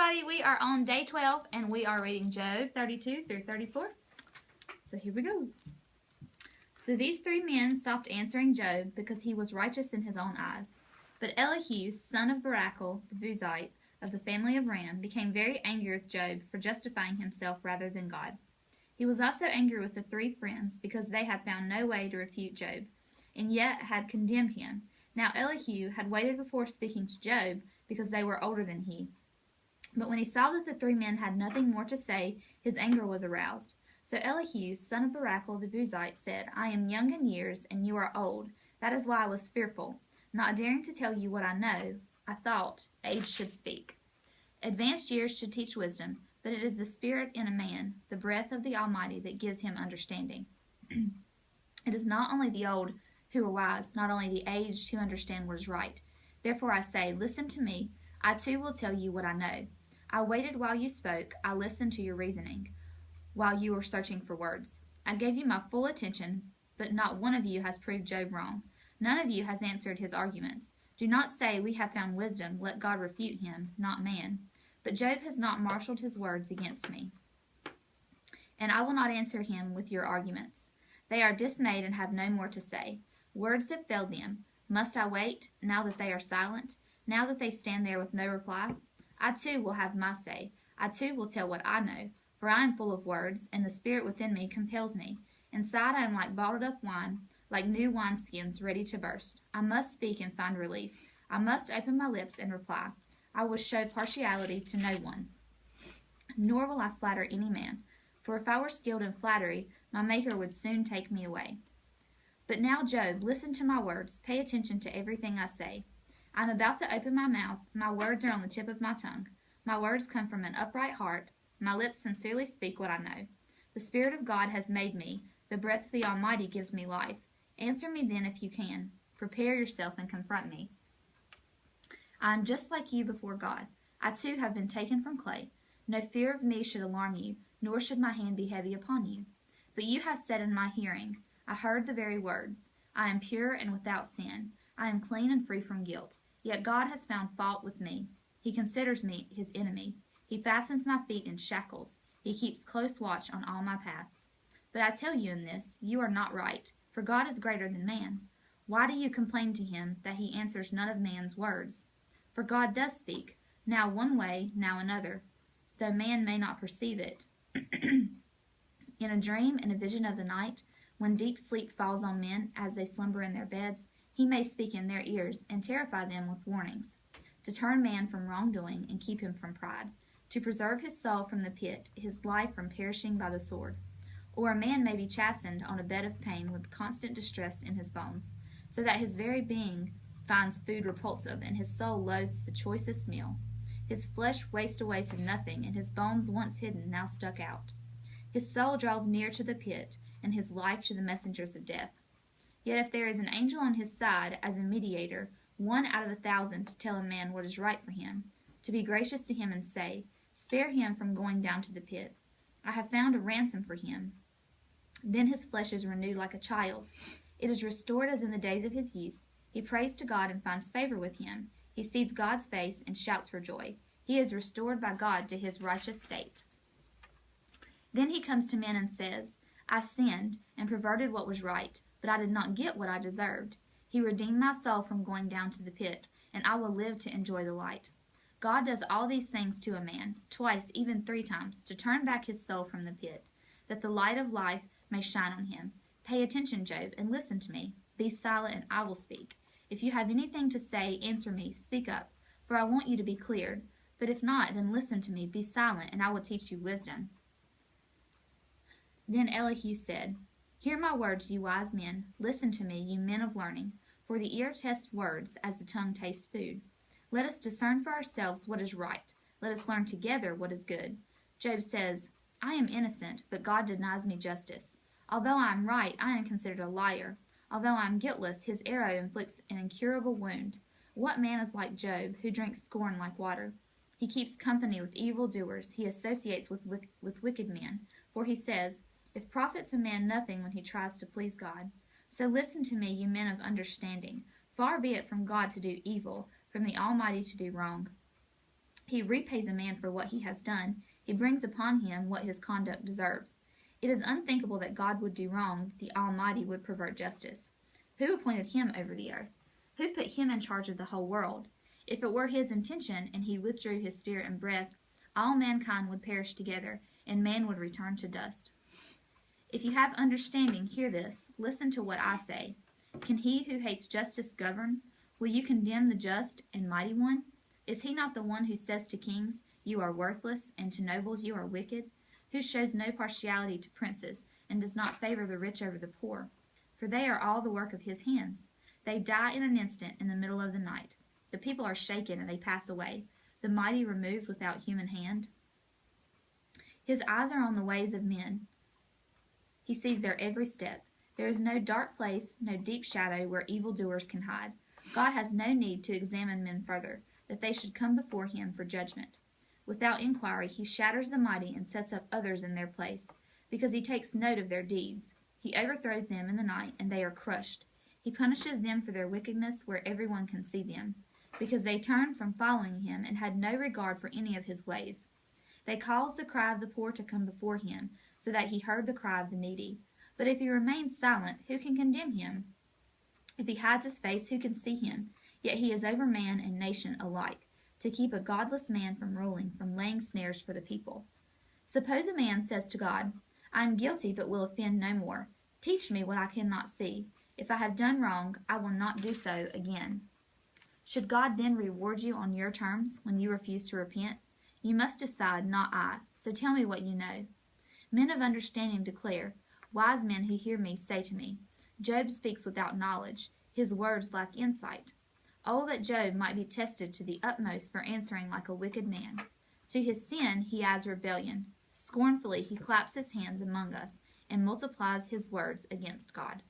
everybody. We are on day 12 and we are reading Job 32 through 34. So here we go. So these three men stopped answering Job because he was righteous in his own eyes. But Elihu, son of Barachel, the Buzite, of the family of Ram, became very angry with Job for justifying himself rather than God. He was also angry with the three friends because they had found no way to refute Job, and yet had condemned him. Now Elihu had waited before speaking to Job because they were older than he. But when he saw that the three men had nothing more to say, his anger was aroused. So Elihu, son of Barachel the Buzite, said, I am young in years, and you are old. That is why I was fearful. Not daring to tell you what I know, I thought age should speak. Advanced years should teach wisdom, but it is the spirit in a man, the breath of the Almighty, that gives him understanding. It is not only the old who are wise, not only the aged who understand what is right. Therefore I say, listen to me. I too will tell you what I know. I waited while you spoke. I listened to your reasoning while you were searching for words. I gave you my full attention, but not one of you has proved Job wrong. None of you has answered his arguments. Do not say, we have found wisdom. Let God refute him, not man. But Job has not marshaled his words against me, and I will not answer him with your arguments. They are dismayed and have no more to say. Words have failed them. Must I wait, now that they are silent, now that they stand there with no reply? I too will have my say. I too will tell what I know, for I am full of words, and the spirit within me compels me. Inside I am like bottled up wine, like new wineskins ready to burst. I must speak and find relief. I must open my lips and reply. I will show partiality to no one, nor will I flatter any man. For if I were skilled in flattery, my Maker would soon take me away. But now, Job, listen to my words. Pay attention to everything I say. I am about to open my mouth. My words are on the tip of my tongue. My words come from an upright heart. My lips sincerely speak what I know. The Spirit of God has made me. The breath of the Almighty gives me life. Answer me then if you can. Prepare yourself and confront me. I am just like you before God. I too have been taken from clay. No fear of me should alarm you, nor should my hand be heavy upon you. But you have said in my hearing, I heard the very words. I am pure and without sin. I am clean and free from guilt. Yet God has found fault with me. He considers me his enemy. He fastens my feet in shackles. He keeps close watch on all my paths. But I tell you in this, you are not right, for God is greater than man. Why do you complain to him that he answers none of man's words? For God does speak, now one way, now another, though man may not perceive it. In a dream, in a vision of the night, when deep sleep falls on men as they slumber in their beds, he may speak in their ears and terrify them with warnings, to turn man from wrongdoing and keep him from pride, to preserve his soul from the pit, his life from perishing by the sword. Or a man may be chastened on a bed of pain with constant distress in his bones, so that his very being finds food repulsive, and his soul loathes the choicest meal. His flesh wastes away to nothing, and his bones once hidden now stuck out. His soul draws near to the pit, and his life to the messengers of death. Yet if there is an angel on his side as a mediator, 1 out of 1,000 to tell a man what is right for him, to be gracious to him and say, spare him from going down to the pit. I have found a ransom for him. Then his flesh is renewed like a child's. It is restored as in the days of his youth. He prays to God and finds favor with him. He sees God's face and shouts for joy. He is restored by God to his righteous state. Then he comes to men and says, I sinned and perverted what was right, but I did not get what I deserved. He redeemed my soul from going down to the pit, and I will live to enjoy the light. God does all these things to a man, twice, even 3 times, to turn back his soul from the pit, that the light of life may shine on him. Pay attention, Job, and listen to me. Be silent, and I will speak. If you have anything to say, answer me. Speak up, for I want you to be cleared. But if not, then listen to me. Be silent, and I will teach you wisdom. Then Elihu said, Hear my words, you wise men. Listen to me, you men of learning. For the ear tests words as the tongue tastes food. Let us discern for ourselves what is right. Let us learn together what is good. Job says, I am innocent, but God denies me justice. Although I am right, I am considered a liar. Although I am guiltless, his arrow inflicts an incurable wound. What man is like Job, who drinks scorn like water? He keeps company with evildoers. He associates with wicked men. For he says, It profits a man nothing when he tries to please God. So listen to me, you men of understanding. Far be it from God to do evil, from the Almighty to do wrong. He repays a man for what he has done. He brings upon him what his conduct deserves. It is unthinkable that God would do wrong, the Almighty would pervert justice. Who appointed him over the earth? Who put him in charge of the whole world? If it were his intention, and he withdrew his spirit and breath, all mankind would perish together, and man would return to dust. If you have understanding, hear this. Listen to what I say. Can he who hates justice govern? Will you condemn the just and mighty one? Is he not the one who says to kings, "You are worthless," and to nobles, "You are wicked"? Who shows no partiality to princes, and does not favor the rich over the poor? For they are all the work of his hands. They die in an instant in the middle of the night. The people are shaken, and they pass away. The mighty removed without human hand. His eyes are on the ways of men. He sees their every step. There is no dark place, no deep shadow where evildoers can hide. God has no need to examine men further, that they should come before him for judgment. Without inquiry, he shatters the mighty and sets up others in their place, because he takes note of their deeds. He overthrows them in the night, and they are crushed. He punishes them for their wickedness where everyone can see them, because they turned from following him and had no regard for any of his ways. They caused the cry of the poor to come before him, so that he heard the cry of the needy. But if he remains silent, who can condemn him? If he hides his face, who can see him? Yet he is over man and nation alike, to keep a godless man from ruling, from laying snares for the people. Suppose a man says to God, "I am guilty, but will offend no more. Teach me what I cannot see. If I have done wrong, I will not do so again." Should God then reward you on your terms when you refuse to repent? You must decide, not I. So tell me what you know. Men of understanding declare, wise men who hear me say to me, Job speaks without knowledge. His words lack insight. Oh, that Job might be tested to the utmost for answering like a wicked man. To his sin he adds rebellion. Scornfully he claps his hands among us and multiplies his words against God.